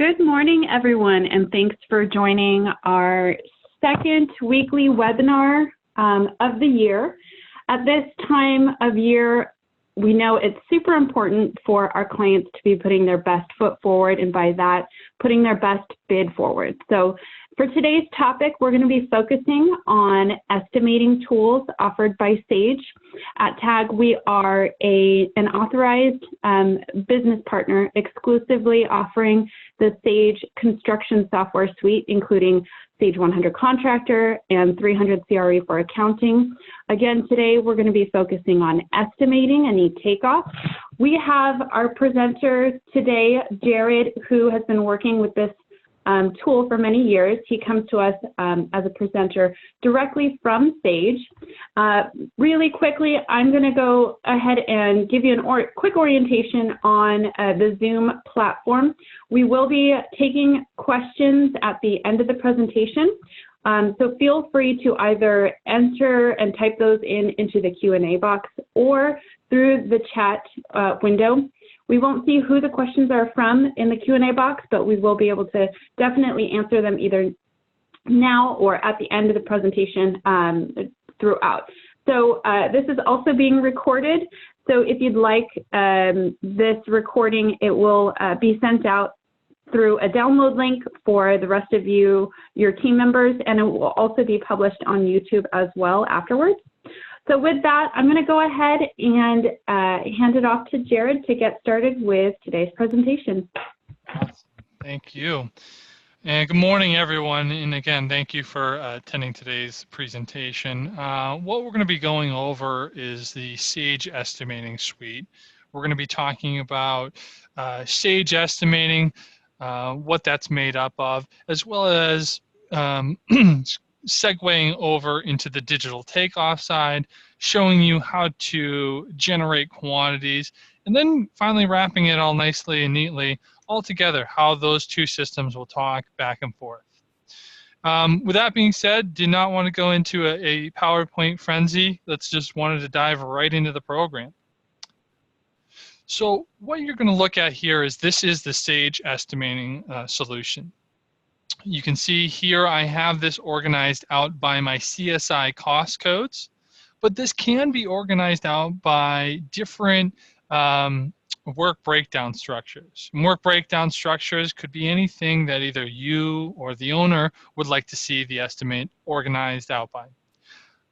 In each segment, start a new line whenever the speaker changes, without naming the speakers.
Good morning, everyone, and thanks for joining our second weekly webinar of the year. At this time of year, we know it's super important for our clients to be putting their best foot forward, and by that, putting their best bid forward. So for today's topic, we're going to be focusing on estimating tools offered by Sage. At TAG, we are an authorized business partner exclusively offering the Sage construction software suite, including Sage 100 Contractor and 300 CRE for accounting. Again, today we're going to be focusing on estimating and eTakeoff. We have our presenter today, Jared, who has been working with this tool for many years. He comes to us as a presenter directly from Sage. Really quickly, I'm going to go ahead and give you a quick orientation on the Zoom platform. We will be taking questions at the end of the presentation. So feel free to either enter and type those into the Q&A box or through the chat window. We won't see who the questions are from in the Q&A box, but we will be able to definitely answer them either now or at the end of the presentation throughout. So this is also being recorded. So if you'd like this recording, it will be sent out through a download link for the rest of you, your team members, and it will also be published on YouTube as well afterwards. So with that, I'm going to go ahead and hand it off to Jared to get started with today's presentation.
Awesome. Thank you. And good morning, everyone. And again, thank you for attending today's presentation. What we're going to be going over is the Sage Estimating Suite. We're going to be talking about Sage Estimating, what that's made up of, as well as segueing over into the digital takeoff side, showing you how to generate quantities, and then finally wrapping it all nicely and neatly all together, how those two systems will talk back and forth. With that being said, did not want to go into a PowerPoint frenzy. Let's just wanted to dive right into the program. So what you're going to look at here is this is the Sage Estimating solution. You can see here I have this organized out by my CSI cost codes, but this can be organized out by different work breakdown structures. Work breakdown structures could be anything that either you or the owner would like to see the estimate organized out by.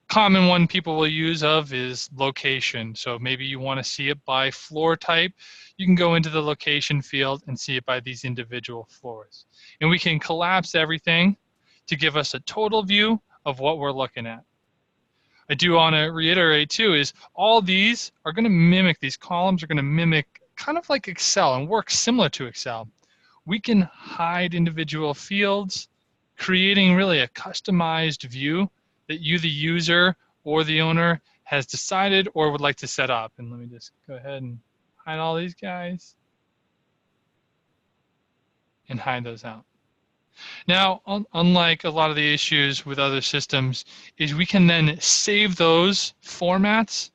Common one people will use of is location. So maybe you want to see it by floor type. You can go into the location field and see it by these individual floors. And we can collapse everything to give us a total view of what we're looking at. I do want to reiterate too is all these are going to mimic, these columns are going to mimic kind of like Excel and work similar to Excel. We can hide individual fields, creating really a customized view that you, the user or the owner, has decided or would like to set up. And let me just go ahead and hide all these guys and hide those out. Now, unlike a lot of the issues with other systems, is we can then save those formats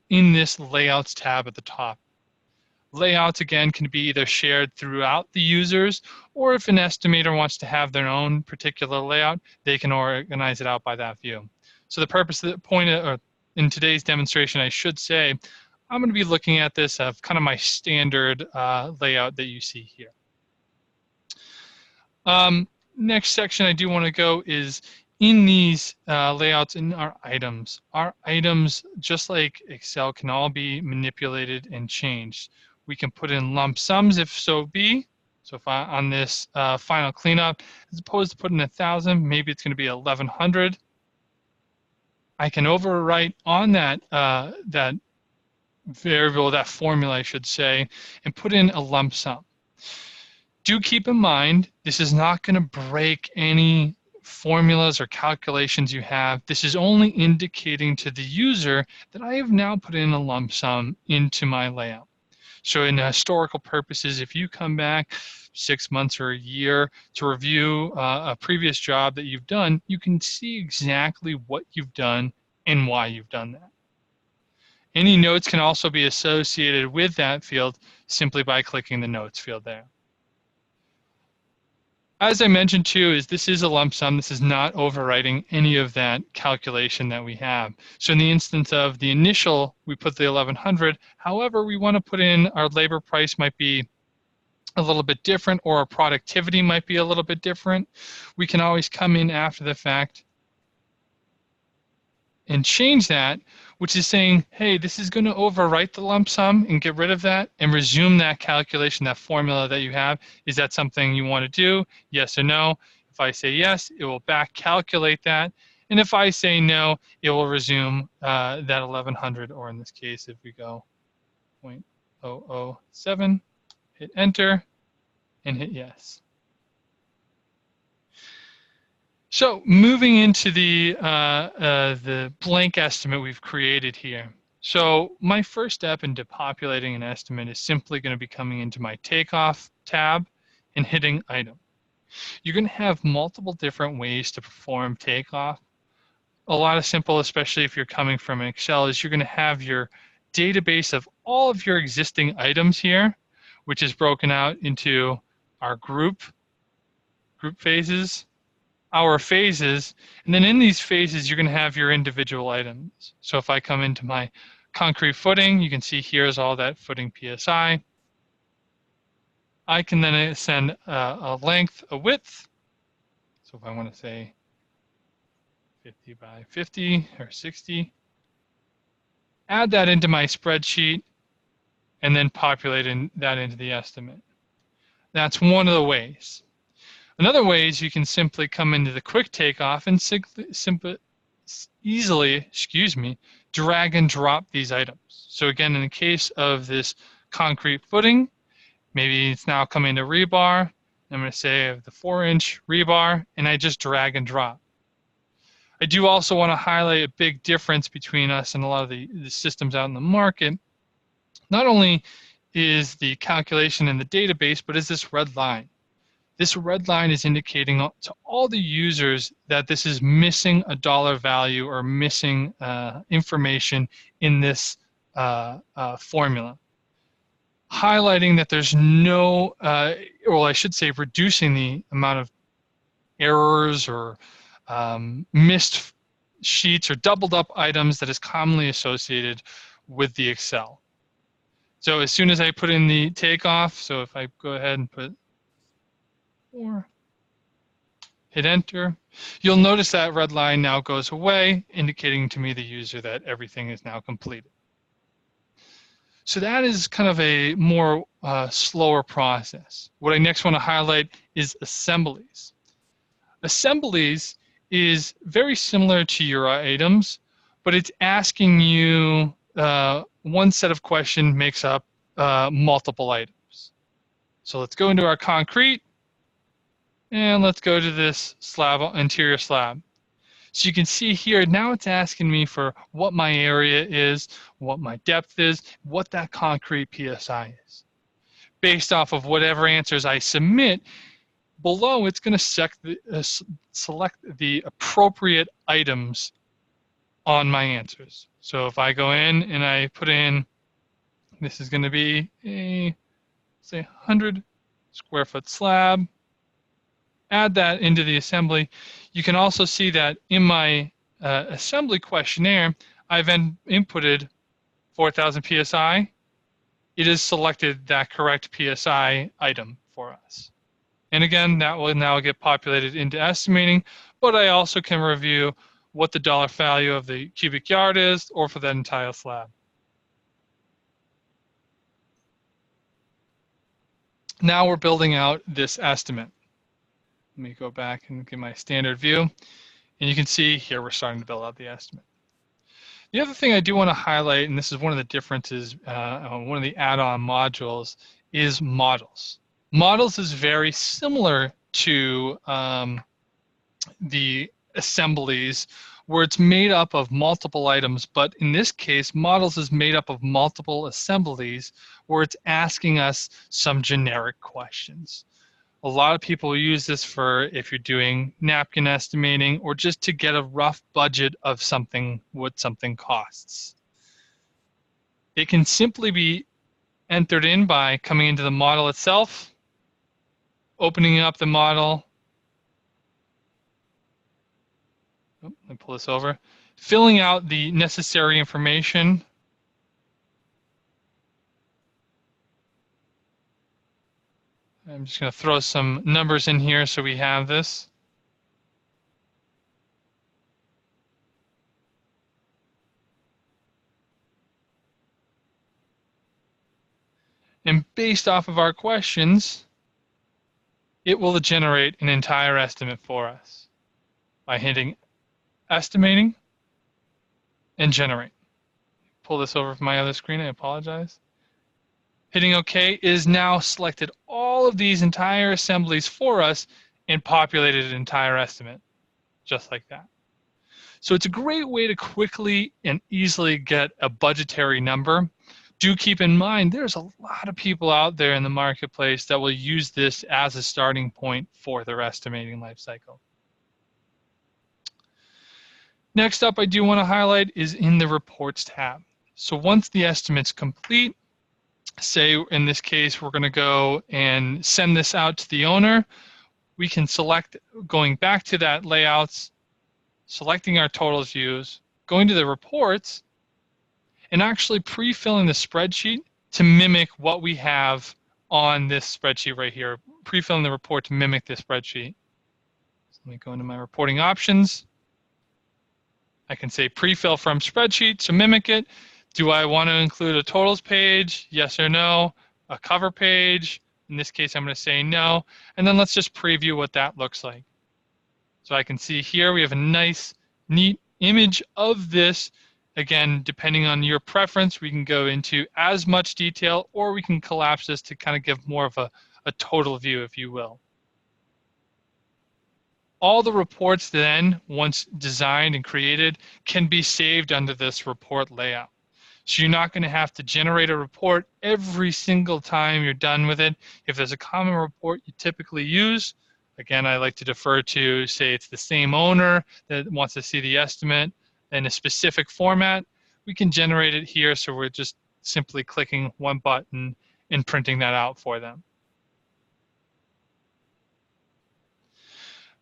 in this Layouts tab at the top. Layouts, again, can be either shared throughout the users, or if an estimator wants to have their own particular layout, they can organize it out by that view. So the purpose of the point, or in today's demonstration, I should say, I'm going to be looking at this of kind of my standard layout that you see here. Next section I do want to go is in these layouts in our items. Our items, just like Excel, can all be manipulated and changed. We can put in lump sums if so be. So if on this final cleanup, as opposed to putting 1,000, maybe it's going to be 1,100. I can overwrite on that that variable, that formula, I should say, and put in a lump sum. Do keep in mind, this is not going to break any formulas or calculations you have. This is only indicating to the user that I have now put in a lump sum into my layout. So in historical purposes, if you come back 6 months or a year to review a previous job that you've done, you can see exactly what you've done and why you've done that. Any notes can also be associated with that field simply by clicking the notes field there. As I mentioned too, this is a lump sum. This is not overwriting any of that calculation that we have. So in the instance of the initial, we put the 1100. However, we want to put in our labor price might be a little bit different, or our productivity might be a little bit different. We can always come in after the fact and change that, which is saying, hey, this is going to overwrite the lump sum and get rid of that and resume that calculation, that formula that you have. Is that something you want to do? Yes or no? If I say yes, it will back calculate that. And if I say no, it will resume that 1100, or in this case, if we go 0.007, hit enter and hit yes. So moving into the blank estimate we've created here. So my first step into populating an estimate is simply going to be coming into my Takeoff tab and hitting Item. You're going to have multiple different ways to perform Takeoff. A lot of simple, especially if you're coming from Excel, is you're going to have your database of all of your existing items here, which is broken out into our group phases, our phases, and then in these phases, you're going to have your individual items. So if I come into my concrete footing, you can see here's all that footing PSI. I can then send a length, a width. So if I want to say 50 by 50 or 60, add that into my spreadsheet, and then populate that into the estimate. That's one of the ways. Another way is you can simply come into the quick takeoff and easily, drag and drop these items. So again, in the case of this concrete footing, maybe it's now coming to rebar. I'm going to say I have the 4-inch rebar, and I just drag and drop. I do also want to highlight a big difference between us and a lot of the systems out in the market. Not only is the calculation in the database, but is this red line. This red line is indicating to all the users that this is missing a dollar value or missing information in this formula. Highlighting that there's no, or I should say reducing the amount of errors or missed sheets or doubled up items that is commonly associated with the Excel. So as soon as I put in the takeoff, so if I go ahead and put 4, hit enter, you'll notice that red line now goes away, indicating to me, the user, that everything is now completed. So that is kind of a more slower process. What I next want to highlight is assemblies. Assemblies is very similar to your items, but it's asking you one set of questions makes up multiple items. So let's go into our concrete, and let's go to this slab, interior slab. So you can see here, now it's asking me for what my area is, what my depth is, what that concrete PSI is. Based off of whatever answers I submit, below it's going to select the appropriate items on my answers. So if I go in and I put in, this is going to be a, say, 100 square foot slab, add that into the assembly. You can also see that in my assembly questionnaire, I've then inputted 4,000 PSI. It has selected that correct PSI item for us. And again, that will now get populated into estimating, but I also can review what the dollar value of the cubic yard is, or for that entire slab. Now we're building out this estimate. Let me go back and get my standard view. And you can see here we're starting to build out the estimate. The other thing I do want to highlight, and this is one of the differences, one of the add-on modules, is models. Models is very similar to the assemblies, where it's made up of multiple items, but in this case, models is made up of multiple assemblies, where it's asking us some generic questions. A lot of people use this for if you're doing napkin estimating, or just to get a rough budget of something, what something costs. It can simply be entered in by coming into the model itself, opening up the model, let me pull this over, filling out the necessary information. I'm just going to throw some numbers in here so we have this. And based off of our questions, it will generate an entire estimate for us by hitting estimating and generate. Pull this over from my other screen, I apologize. Hitting OK is now selected all of these entire assemblies for us and populated an entire estimate, just like that. So it's a great way to quickly and easily get a budgetary number. Do keep in mind, there's a lot of people out there in the marketplace that will use this as a starting point for their estimating lifecycle. Next up, I do want to highlight is in the Reports tab. So once the estimate's complete, say in this case, we're going to go and send this out to the owner, we can select, going back to that layouts, selecting our totals views, going to the reports, and actually pre-filling the spreadsheet to mimic what we have on this spreadsheet right here, pre-filling the report to mimic this spreadsheet. So let me go into my reporting options. I can say pre-fill from spreadsheet to mimic it. Do I want to include a totals page? Yes or no? A cover page? In this case, I'm going to say no. And then let's just preview what that looks like. So I can see here we have a nice, neat image of this. Again, depending on your preference, we can go into as much detail, or we can collapse this to kind of give more of a total view, if you will. All the reports then, once designed and created, can be saved under this report layout. So you're not going to have to generate a report every single time you're done with it. If there's a common report you typically use, again, I like to defer to, say it's the same owner that wants to see the estimate in a specific format, we can generate it here, so we're just simply clicking one button and printing that out for them.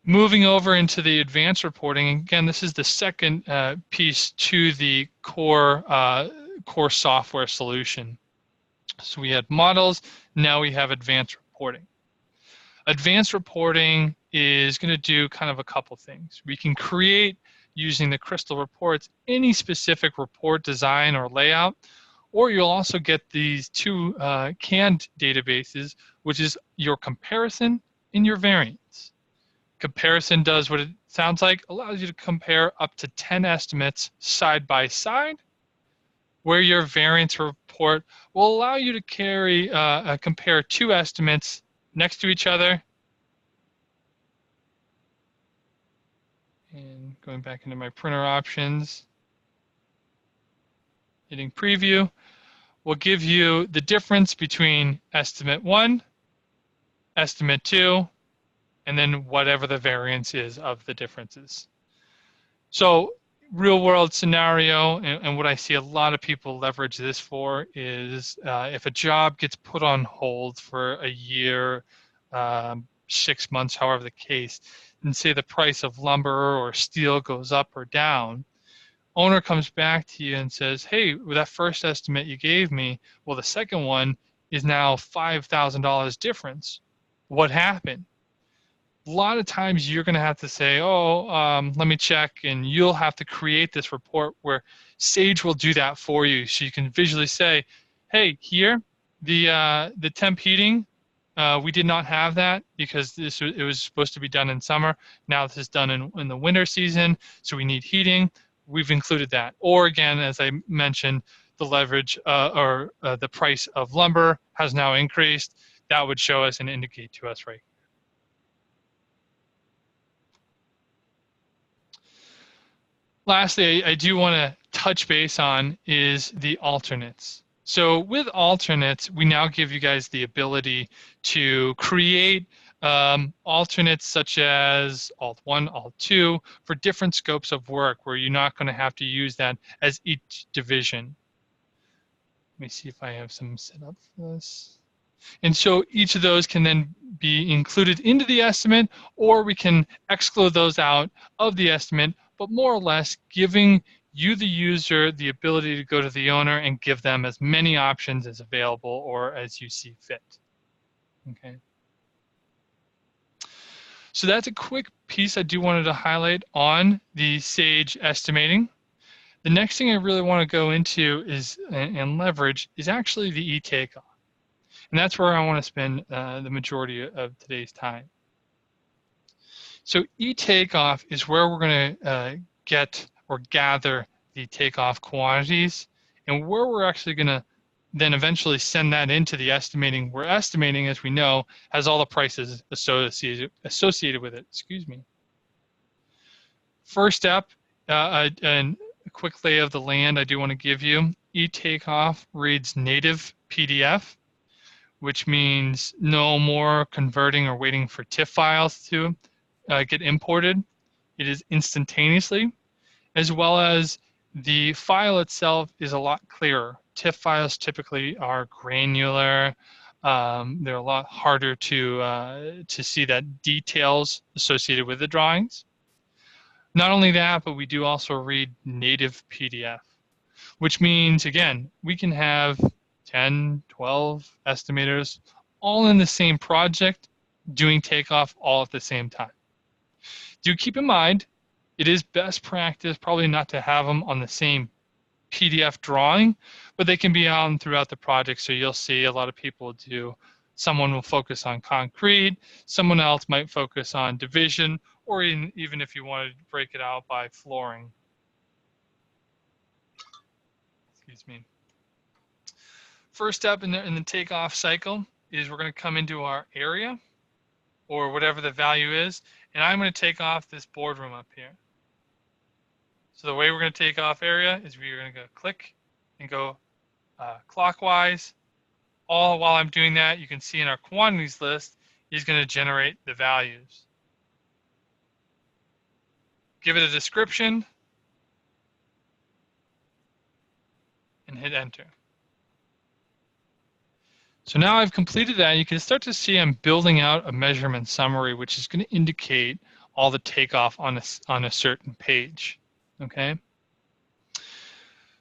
Moving over into the advanced reporting, again, this is the second piece to the core software solution. So we had models, now we have advanced reporting. Advanced reporting is going to do kind of a couple things. We can create, using the Crystal reports, any specific report design or layout, or you'll also get these two canned databases, which is your comparison and your variance. Comparison does what it sounds like, allows you to compare up to 10 estimates side by side, where your variance report will allow you to compare two estimates next to each other. And going back into my printer options, hitting preview will give you the difference between estimate 1, estimate 2, and then whatever the variance is of the differences. So real world scenario, and what I see a lot of people leverage this for is if a job gets put on hold for a year, 6 months, however the case, and say the price of lumber or steel goes up or down, owner comes back to you and says, hey, with that first estimate you gave me, well, the second one is now $5,000 difference. What happened? A lot of times you're going to have to say, let me check, and you'll have to create this report where Sage will do that for you. So you can visually say, hey, here, the temp heating, we did not have that because it was supposed to be done in summer. Now this is done in the winter season, so we need heating. We've included that. Or again, as I mentioned, the leverage or the price of lumber has now increased. That would show us and indicate to us right. Lastly, I do want to touch base on is the alternates. So with alternates, we now give you guys the ability to create alternates such as Alt1, Alt2 for different scopes of work where you're not going to have to use that as each division. Let me see if I have some set up for this. And so each of those can then be included into the estimate, or we can exclude those out of the estimate but more or less giving you, the user, the ability to go to the owner and give them as many options as available or as you see fit. Okay. So that's a quick piece I do wanted to highlight on the Sage estimating. The next thing I really want to go into is and leverage is actually the eTakeoff. And that's where I want to spend the majority of today's time. So eTakeoff is where we're going to get or gather the takeoff quantities, and where we're actually going to then eventually send that into the estimating. Where estimating, as we know, has all the prices associated with it. Excuse me. First step, and a quick lay of the land I do want to give you. eTakeoff reads native PDF, which means no more converting or waiting for TIFF files to get imported. It is instantaneously, as well as the file itself is a lot clearer. TIFF files typically are granular. They're a lot harder to see that details associated with the drawings. Not only that, but we do also read native PDF, which means, again, we can have 10, 12 estimators all in the same project doing takeoff all at the same time. Do keep in mind, it is best practice probably not to have them on the same PDF drawing, but they can be on throughout the project. So you'll see a lot of people do. Someone will focus on concrete, someone else might focus on division, or even if you wanted to break it out by flooring. Excuse me. First step in the takeoff cycle is we're going to come into our area, or whatever the value is, and I'm going to take off this boardroom up here. So the way we're going to take off area is we're going to go click and go clockwise. All while I'm doing that, you can see in our quantities list, he's going to generate the values. Give it a description and hit enter. So now I've completed that. You can start to see I'm building out a measurement summary, which is going to indicate all the takeoff on a certain page. Okay.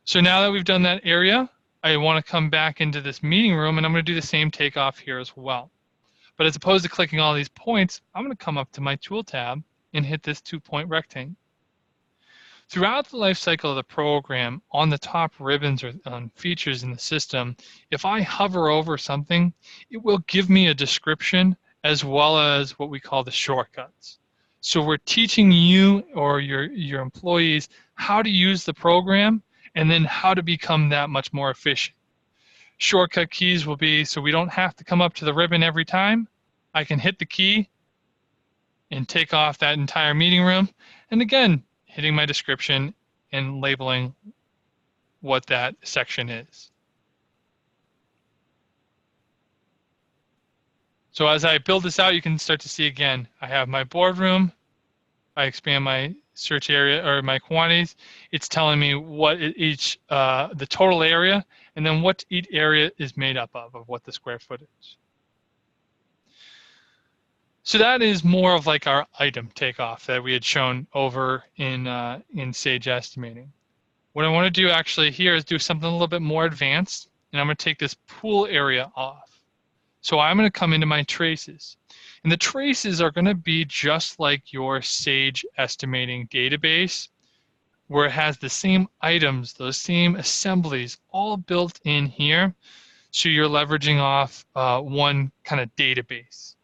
So now that we've done that area, I want to come back into this meeting room, and I'm going to do the same takeoff here as well. But as opposed to clicking all these points, I'm going to come up to my tool tab and hit this 2-point rectangle. Throughout the life cycle of the program, on the top ribbons or on features in the system, if I hover over something, it will give me a description as well as what we call the shortcuts. So we're teaching you or your employees how to use the program and then how to become that much more efficient. Shortcut keys will be so we don't have to come up to the ribbon every time. I can hit the key and take off that entire meeting room. And again, hitting my description and labeling what that section is. So as I build this out, you can start to see again, I have my boardroom. I expand my search area or my quantities. It's telling me what each, the total area, and then what each area is made up of what the square footage. So that is more of like our item takeoff that we had shown over in Sage Estimating. What I want to do actually here is do something a little bit more advanced, and I'm going to take this pool area off. So I'm going to come into my traces. And the traces are going to be just like your Sage Estimating database, where it has the same items, those same assemblies, all built in here. So you're leveraging off one kind of database.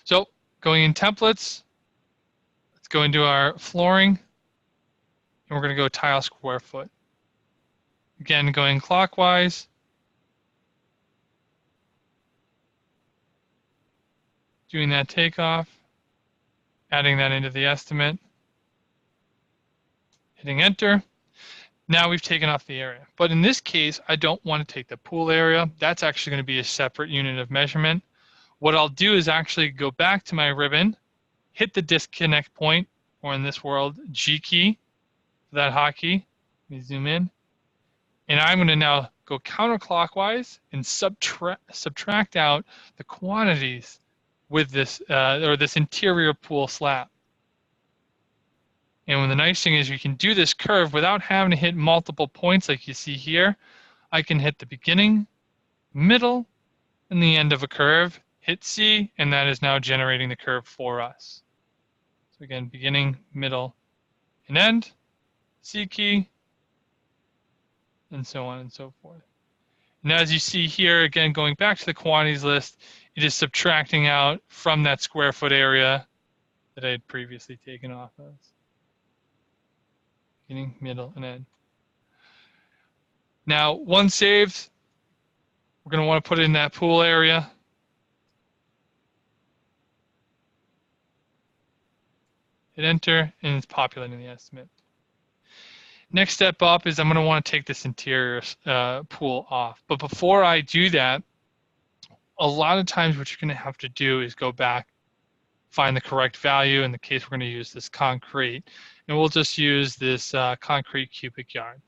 So going in templates, let's go into our flooring, and we're going to go tile square foot. Again, going clockwise. Doing that takeoff, adding that into the estimate, hitting enter. Now we've taken off the area. But in this case, I don't want to take the pool area. That's actually going to be a separate unit of measurement. What I'll do is actually go back to my ribbon, hit the disconnect point, or in this world, G key, for that hotkey. Let me zoom in. And I'm going to now go counterclockwise and subtract out the quantities with this, or this interior pool slab. And the nice thing is you can do this curve without having to hit multiple points like you see here. I can hit the beginning, middle, and the end of a curve, hit C, and that is now generating the curve for us. So again, beginning, middle, and end, C key, and so on and so forth. And as you see here, again, going back to the quantities list, it is subtracting out from that square foot area that I had previously taken off of. Beginning, middle, and end. Now, once saved, we're going to want to put it in that pool area. Hit enter, and it's populating the estimate. Next step up is I'm going to want to take this interior pool off. But before I do that, a lot of times what you're going to have to do is go back, find the correct value. In the case we're going to use this concrete, and we'll just use this concrete cubic yard.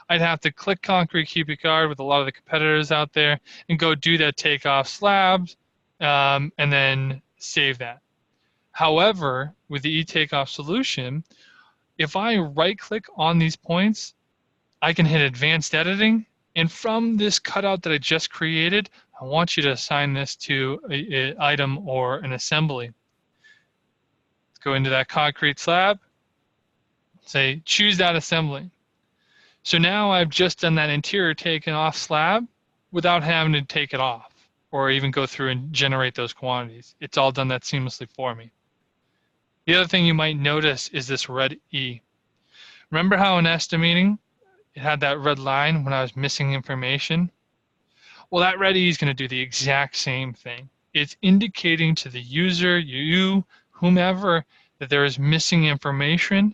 I'd have to click concrete cubic yard with a lot of the competitors out there and go do that takeoff slabs and then save that. However, with the eTakeoff solution, if I right click on these points, I can hit advanced editing, and from this cutout that I just created, I want you to assign this to an item or an assembly. Let's go into that concrete slab, say choose that assembly. So now I've just done that interior taken off slab without having to take it off or even go through and generate those quantities. It's all done that seamlessly for me. The other thing you might notice is this red E. Remember how in estimating it had that red line when I was missing information? Well, that red E is going to do the exact same thing. It's indicating to the user, you, whomever, that there is missing information,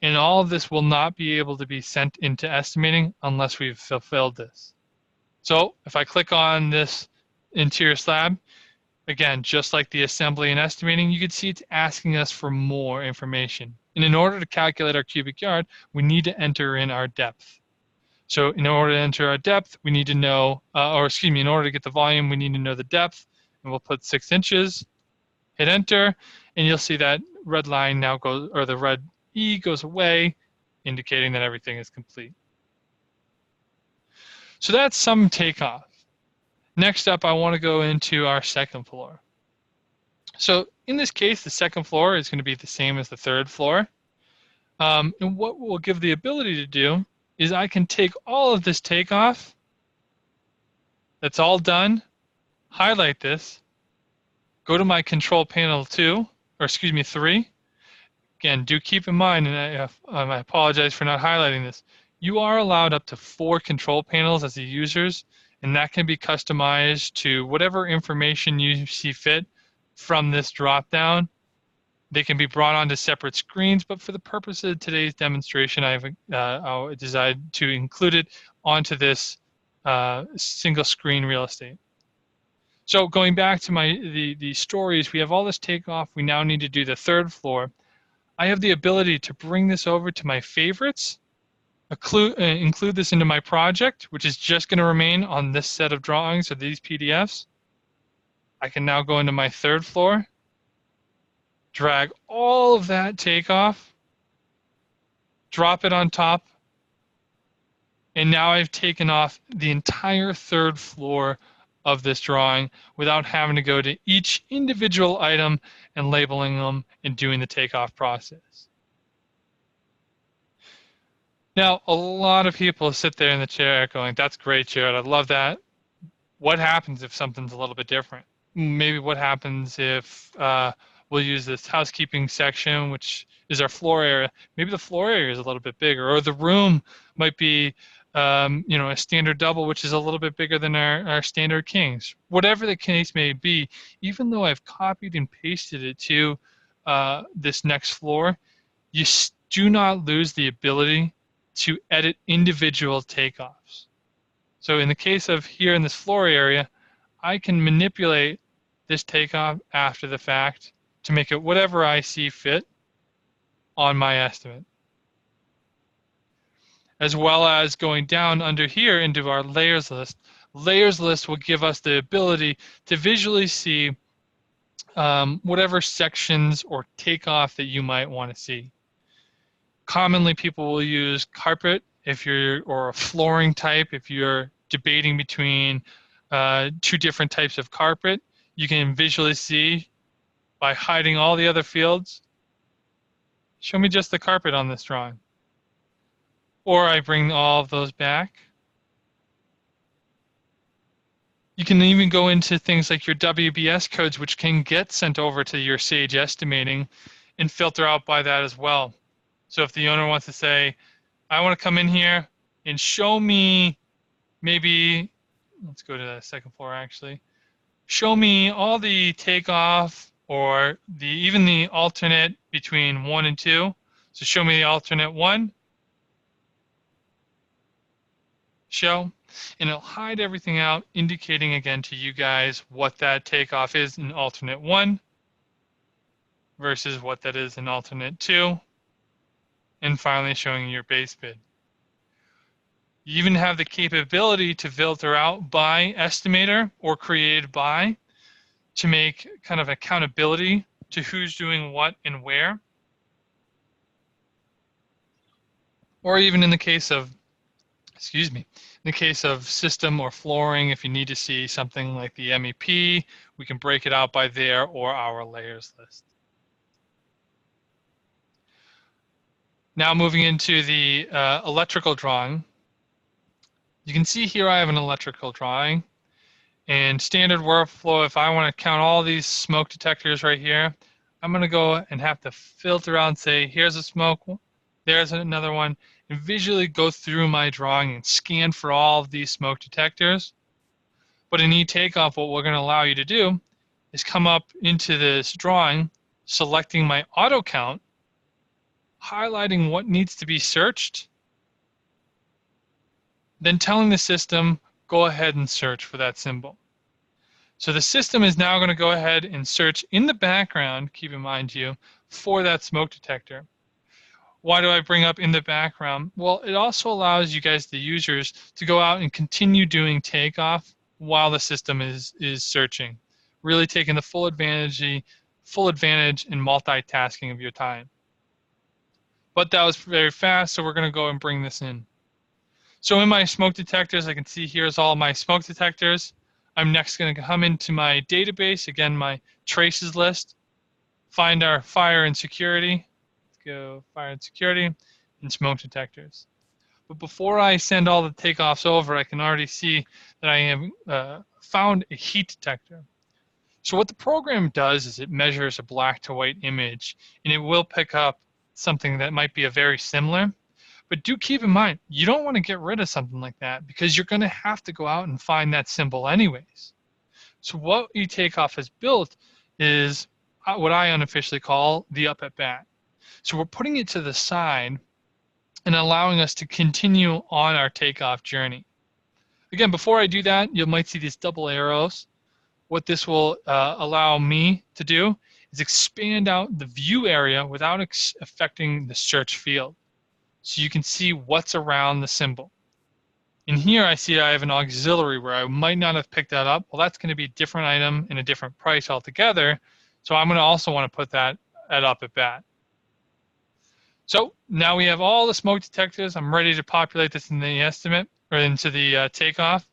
and all of this will not be able to be sent into estimating unless we've fulfilled this. So if I click on this interior slab, again, just like the assembly and estimating, you can see it's asking us for more information. And in order to calculate our cubic yard, we need to enter in our depth. So in order to enter our depth, we need to know, in order to get the volume, we need to know the depth. And we'll put 6 inches, hit enter, and you'll see that red line now goes, or the red E goes away, indicating that everything is complete. So that's some takeoff. Next up, I want to go into our second floor. So in this case, the second floor is going to be the same as the third floor. And what we'll give the ability to do is I can take all of this takeoff, that's all done, highlight this, go to my control panel 3. Again, do keep in mind, and I apologize for not highlighting this, you are allowed up to 4 control panels as the users, and that can be customized to whatever information you see fit from this drop-down. They can be brought onto separate screens, but for the purpose of today's demonstration, I've decided to include it onto this single screen real estate. So going back to the stories, we have all this takeoff. We now need to do the third floor. I have the ability to bring this over to my favorites, include this into my project, which is just going to remain on this set of drawings or these PDFs. I can now go into my third floor, drag all of that takeoff, drop it on top, and now I've taken off the entire third floor of this drawing without having to go to each individual item and labeling them and doing the takeoff process. Now, a lot of people sit there in the chair going, that's great, Jared, I love that. What happens if something's a little bit different? Maybe what happens if we'll use this housekeeping section, which is our floor area. Maybe the floor area is a little bit bigger, or the room might be a standard double, which is a little bit bigger than our standard kings. Whatever the case may be, even though I've copied and pasted it to this next floor, you do not lose the ability to edit individual takeoffs. So in the case of here in this floor area, I can manipulate this takeoff after the fact to make it whatever I see fit on my estimate. As well as going down under here into our layers list. Layers list will give us the ability to visually see whatever sections or takeoff that you might want to see. Commonly, people will use carpet or a flooring type if you're debating between two different types of carpet. You can visually see by hiding all the other fields. Show me just the carpet on this drawing. Or I bring all of those back. You can even go into things like your WBS codes, which can get sent over to your Sage Estimating and filter out by that as well. So if the owner wants to say, I want to come in here and show me maybe, let's go to the second floor actually, show me all the takeoff or even the alternate between 1 and 2. So show me the alternate 1, show, and it'll hide everything out, indicating again to you guys what that takeoff is in alternate 1 versus what that is in alternate 2, and finally showing your base bid. You even have the capability to filter out by estimator or created by to make kind of accountability to who's doing what and where. Or even in the case of, excuse me, in the case of system or flooring, if you need to see something like the MEP, we can break it out by there or our layers list. Now moving into the electrical drawing. You can see here I have an electrical drawing. And standard workflow, if I want to count all these smoke detectors right here, I'm going to go and have to filter out and say, here's a smoke, there's another one, and visually go through my drawing and scan for all of these smoke detectors. But in eTakeoff, what we're going to allow you to do is come up into this drawing, selecting my auto count, highlighting what needs to be searched, then telling the system, go ahead and search for that symbol. So the system is now going to go ahead and search in the background, keep in mind for that smoke detector. Why do I bring up in the background? Well, it also allows you guys, the users, to go out and continue doing takeoff while the system is searching, really taking the full advantage and multitasking of your time. But that was very fast, so we're going to go and bring this in. So in my smoke detectors, I can see here's all my smoke detectors. I'm next going to come into my database, again, my traces list, find our fire and security. Let's go fire and security and smoke detectors. But before I send all the takeoffs over, I can already see that I have found a heat detector. So what the program does is it measures a black to white image, and it will pick up something that might be a very similar. But do keep in mind, you don't want to get rid of something like that because you're going to have to go out and find that symbol anyways. So what eTakeoff has built is what I unofficially call the up at bat. So we're putting it to the side and allowing us to continue on our takeoff journey. Again, before I do that, you might see these double arrows. What this will allow me to do is expand out the view area without affecting the search field. So you can see what's around the symbol. In here, I see I have an auxiliary where I might not have picked that up. Well, that's going to be a different item and a different price altogether. So I'm going to also want to put that up at bat. So now we have all the smoke detectors. I'm ready to populate this in the estimate or into the takeoff.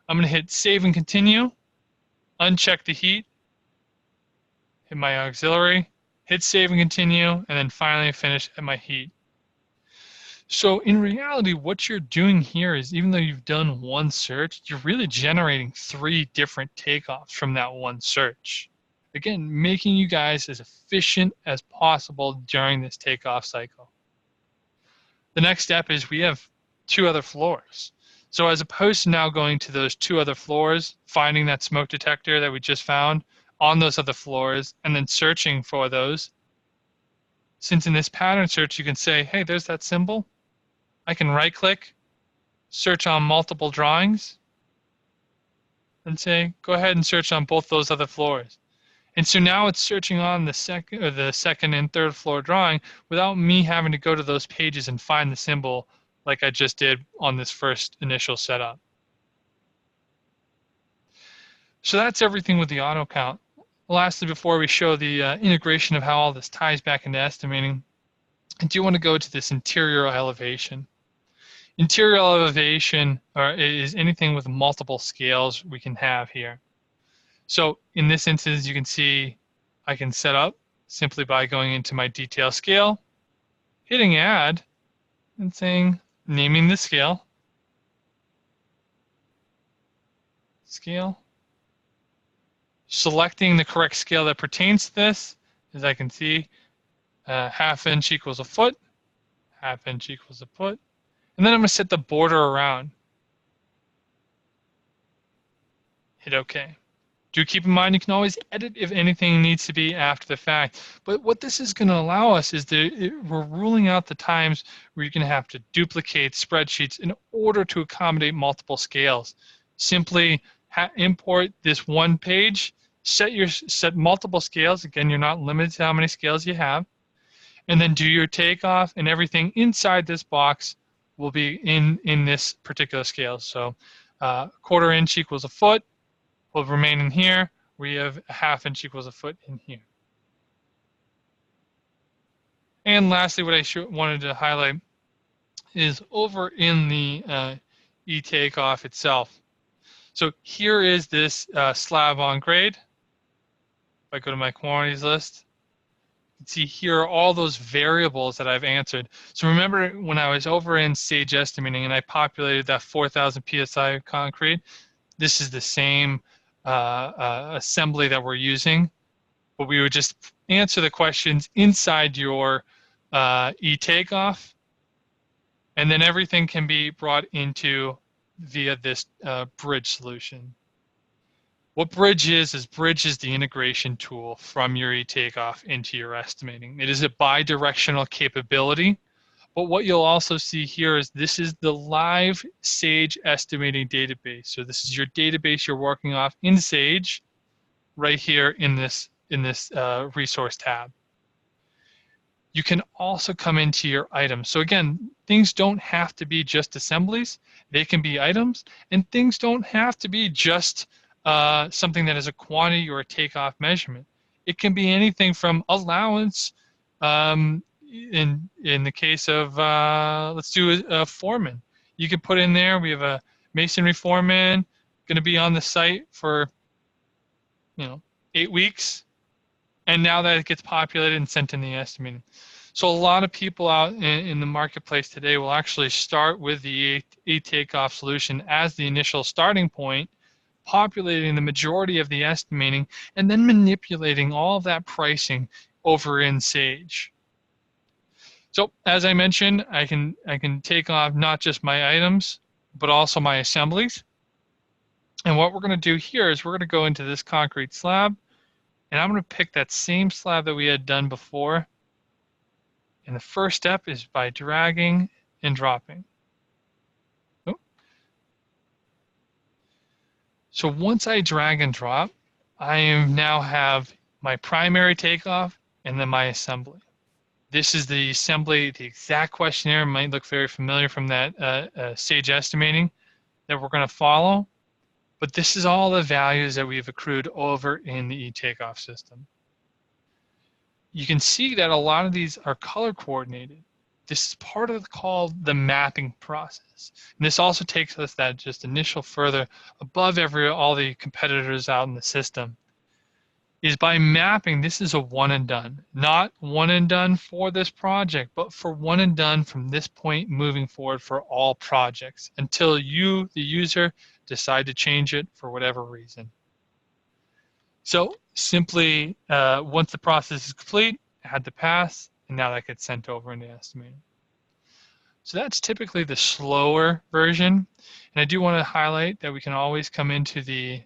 I'm going to hit save and continue, uncheck the heat, hit my auxiliary, hit save and continue, and then finally finish at my heat. So in reality, what you're doing here is, even though you've done one search, you're really generating 3 different takeoffs from that one search. Again, making you guys as efficient as possible during this takeoff cycle. The next step is we have 2 other floors. So as opposed to now going to those 2 other floors, finding that smoke detector that we just found on those other floors, and then searching for those, since in this pattern search you can say, hey, there's that symbol. I can right-click, search on multiple drawings, and say, go ahead and search on both those other floors. And so now it's searching on the second and third floor drawing without me having to go to those pages and find the symbol like I just did on this first initial setup. So that's everything with the auto count. Lastly, before we show the integration of how all this ties back into estimating, I do want to go to this interior elevation. Interior elevation is anything with multiple scales we can have here. So in this instance, you can see I can set up simply by going into my detail scale, hitting add, and saying, naming the scale, selecting the correct scale that pertains to this. As I can see, 1/2 inch equals a foot, 1/2 inch equals a foot. And then I'm going to set the border around. Hit OK. Do keep in mind you can always edit if anything needs to be after the fact. But what this is going to allow us is we're ruling out the times where you're going to have to duplicate spreadsheets in order to accommodate multiple scales. Simply import this one page, set multiple scales. Again, you're not limited to how many scales you have. And then do your takeoff, and everything inside this box will be in this particular scale. So 1/4 inch equals a foot will remain in here. We have 1/2 inch equals a foot in here. And lastly, what I wanted to highlight is over in the eTakeoff itself. So here is this slab on grade. If I go to my quantities list, you can see here are all those variables that I've answered. So remember when I was over in Sage Estimating and I populated that 4,000 PSI concrete, this is the same assembly that we're using, but we would just answer the questions inside your eTakeoff, and then everything can be brought into via this bridge solution. What Bridge is Bridge is the integration tool from your eTakeoff into your estimating. It is a bi-directional capability, but what you'll also see here is this is the live Sage estimating database. So this is your database you're working off in Sage right here in this resource tab. You can also come into your items. So again, things don't have to be just assemblies. They can be items, and things don't have to be just something that is a quantity or a takeoff measurement. It can be anything from allowance. In the case of let's do a foreman, you can put in there. We have a masonry foreman going to be on the site for 8 weeks, and now that it gets populated and sent in the estimating. So a lot of people out in the marketplace today will actually start with the eTakeoff solution as the initial starting point, populating the majority of the estimating, and then manipulating all of that pricing over in Sage. So as I mentioned, I can take off not just my items, but also my assemblies. And what we're going to do here is we're going to go into this concrete slab, and I'm going to pick that same slab that we had done before. And the first step is by dragging and dropping. So once I drag and drop, I now have my primary takeoff and then my assembly. This is the assembly, the exact questionnaire might look very familiar from that Sage estimating that we're going to follow. But this is all the values that we've accrued over in the eTakeoff system. You can see that a lot of these are color coordinated. This is part of called the mapping process. And this also takes us that just initial further above all the competitors out in the system. Is by mapping, this is a one and done. Not one and done for this project, but for one and done from this point moving forward for all projects until you, the user, decide to change it for whatever reason. So simply, once the process is complete, add the pass, and now that gets sent over into estimating. So that's typically the slower version. And I do want to highlight that we can always come into the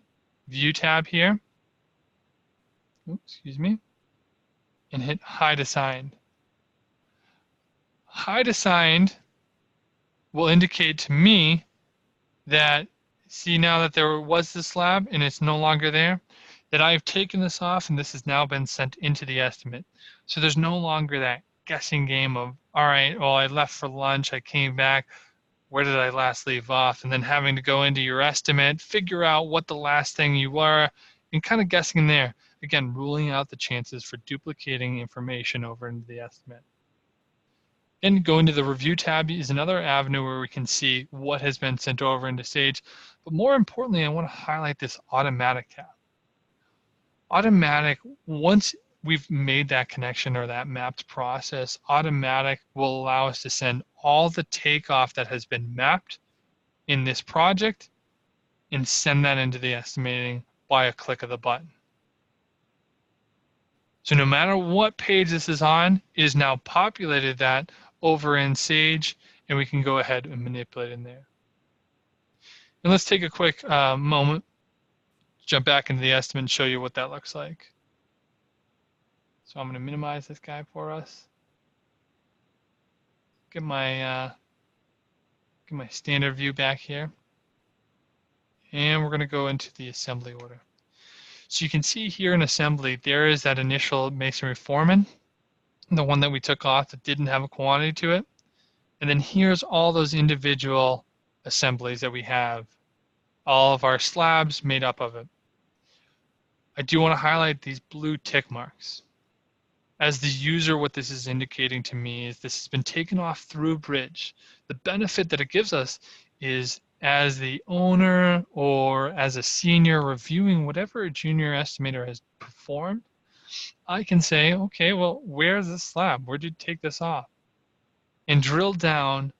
View tab here. Oops, excuse me. And hit Hide Assigned. Hide Assigned will indicate to me that, see now that there was this slab and it's no longer there, that I've taken this off and this has now been sent into the estimate. So there's no longer that guessing game of, all right, well, I left for lunch, I came back, where did I last leave off? And then having to go into your estimate, figure out what the last thing you were, and kind of guessing there. Again, ruling out the chances for duplicating information over into the estimate. And going to the review tab is another avenue where we can see what has been sent over into Sage. But more importantly, I want to highlight this automatic tab. Automatic, once we've made that connection or that mapped process, automatic will allow us to send all the takeoff that has been mapped in this project and send that into the estimating by a click of the button. So no matter what page this is on, it is now populated that over in Sage, and we can go ahead and manipulate in there. And let's take a quick moment, jump back into the estimate and show you what that looks like. So I'm going to minimize this guy for us. Get my standard view back here. And we're going to go into the assembly order. So you can see here in assembly, there is that initial masonry foreman, the one that we took off that didn't have a quantity to it. And then here's all those individual assemblies that we have, all of our slabs made up of it. I do want to highlight these blue tick marks. As the user, what this is indicating to me is this has been taken off through Bridge. The benefit that it gives us is as the owner or as a senior reviewing whatever a junior estimator has performed, I can say, okay, well, where's the slab? Where did you take this off? And drill down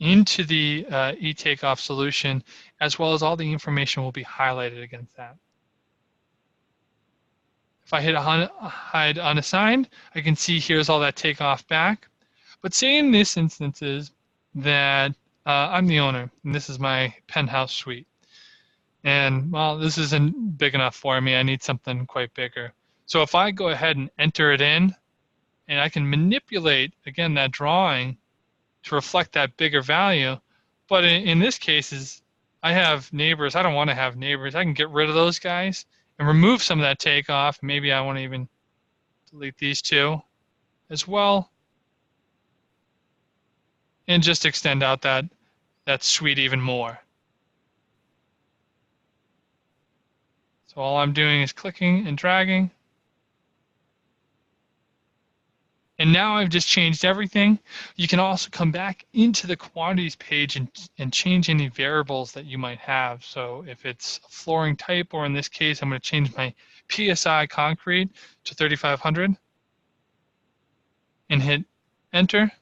into the eTakeoff solution, as well as all the information will be highlighted against that. If I hit hide unassigned, I can see here's all that takeoff back. But say in this instance is that I'm the owner, and this is my penthouse suite. And, well, this isn't big enough for me. I need something quite bigger. So if I go ahead and enter it in, and I can manipulate, again, that drawing to reflect that bigger value. But in this case, is I have neighbors. I don't want to have neighbors. I can get rid of those guys and remove some of that takeoff. Maybe I want to even delete these two as well. And just extend out that suite even more. So all I'm doing is clicking and dragging. And now I've just changed everything. You can also come back into the quantities page and change any variables that you might have. So if it's a flooring type, or in this case, I'm going to change my PSI concrete to 3,500 and hit enter.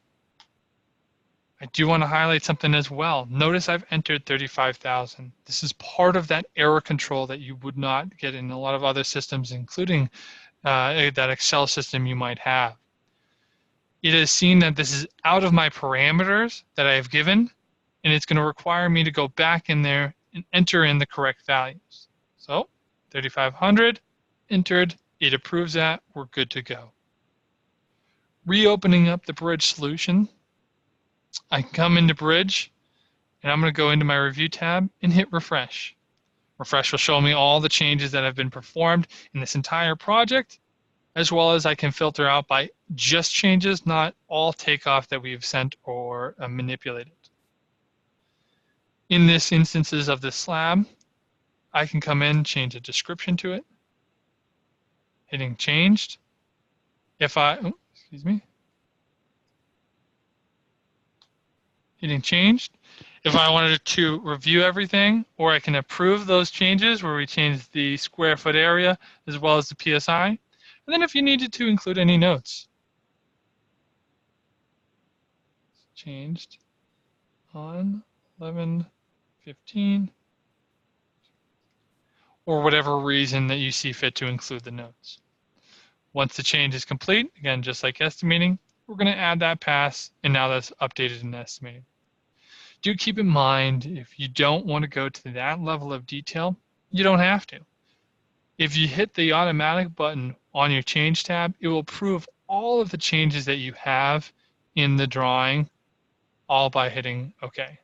I do want to highlight something as well. Notice I've entered 35,000. This is part of that error control that you would not get in a lot of other systems, including that Excel system you might have. It has seen that this is out of my parameters that I have given, and it's going to require me to go back in there and enter in the correct values. So 3,500 entered, it approves that, we're good to go. Reopening up the Bridge solution, I can come into Bridge, and I'm going to go into my review tab and hit refresh. Refresh will show me all the changes that have been performed in this entire project, as well as I can filter out by just changes, not all takeoff that we've sent or manipulated. In this instances of this slab, I can come in, change a description to it, hitting changed. If I, hitting changed. If I wanted to review everything, or I can approve those changes where we change the square foot area as well as the PSI. And then if you needed to include any notes. Changed on 11/15, or whatever reason that you see fit to include the notes. Once the change is complete, again, just like estimating, we're going to add that pass, and now that's updated in estimating. Do keep in mind, if you don't want to go to that level of detail, you don't have to. If you hit the automatic button on your change tab, it will approve all of the changes that you have in the drawing, all by hitting OK.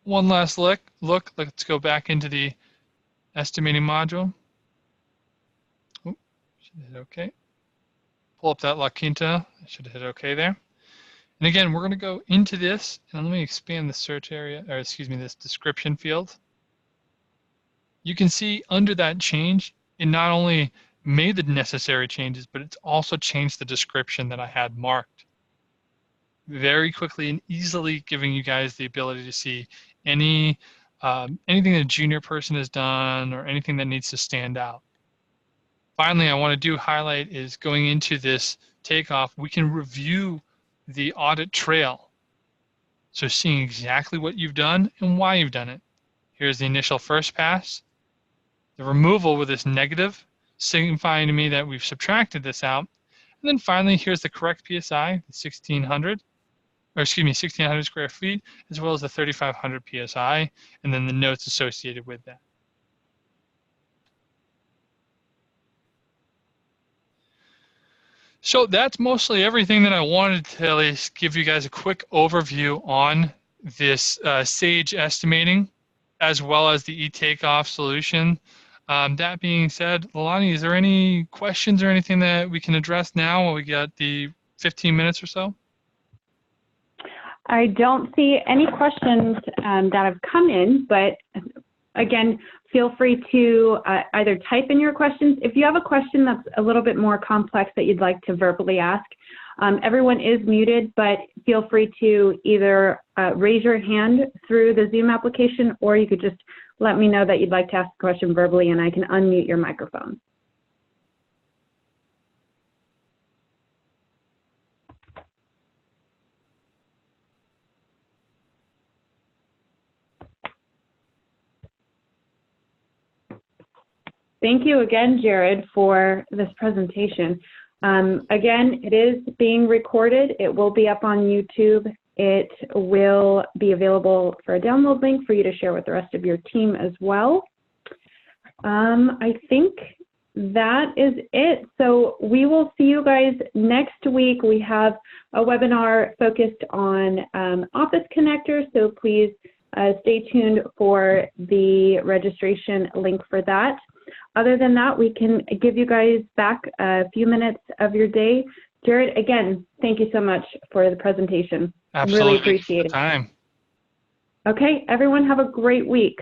One last look. Let's go back into the estimating module. Should hit OK. Pull up that La Quinta. I should hit OK there. And again, we're going to go into this, and let me expand the search area, or excuse me, this description field. You can see under that change, it not only made the necessary changes, but it's also changed the description that I had marked. very quickly and easily giving you guys the ability to see anything that a junior person has done or anything that needs to stand out. Finally, I want to highlight is going into this takeoff, we can review the audit trail. So seeing exactly what you've done and why you've done it. Here's the initial first pass. The removal with this negative, signifying to me that we've subtracted this out. And then finally, here's the correct PSI, the 1600 square feet, as well as the 3500 PSI, and then the notes associated with that. So that's mostly everything that I wanted to at least give you guys a quick overview on this Sage estimating, as well as the eTakeoff solution. That being said, Lalani, is there any questions or anything that we can address now while we got the 15 minutes or so?
I don't see any questions that have come in, but again, feel free to either type in your questions. If you have a question that's a little bit more complex that you'd like to verbally ask, everyone is muted, but feel free to either raise your hand through the Zoom application, or you could just let me know that you'd like to ask a question verbally and I can unmute your microphone. Thank you again, Jared, for this presentation. Again, it is being recorded. It will be up on YouTube. It will be available for a download link for you to share with the rest of your team as well. I think that is it. So we will see you guys next week. We have a webinar focused on Office connectors, so please stay tuned for the registration link for that. Other than that, we can give you guys back a few minutes of your day. Jared, again, thank you so much for the presentation.
Absolutely.
Really appreciate it.
Time.
Okay, everyone have a great week.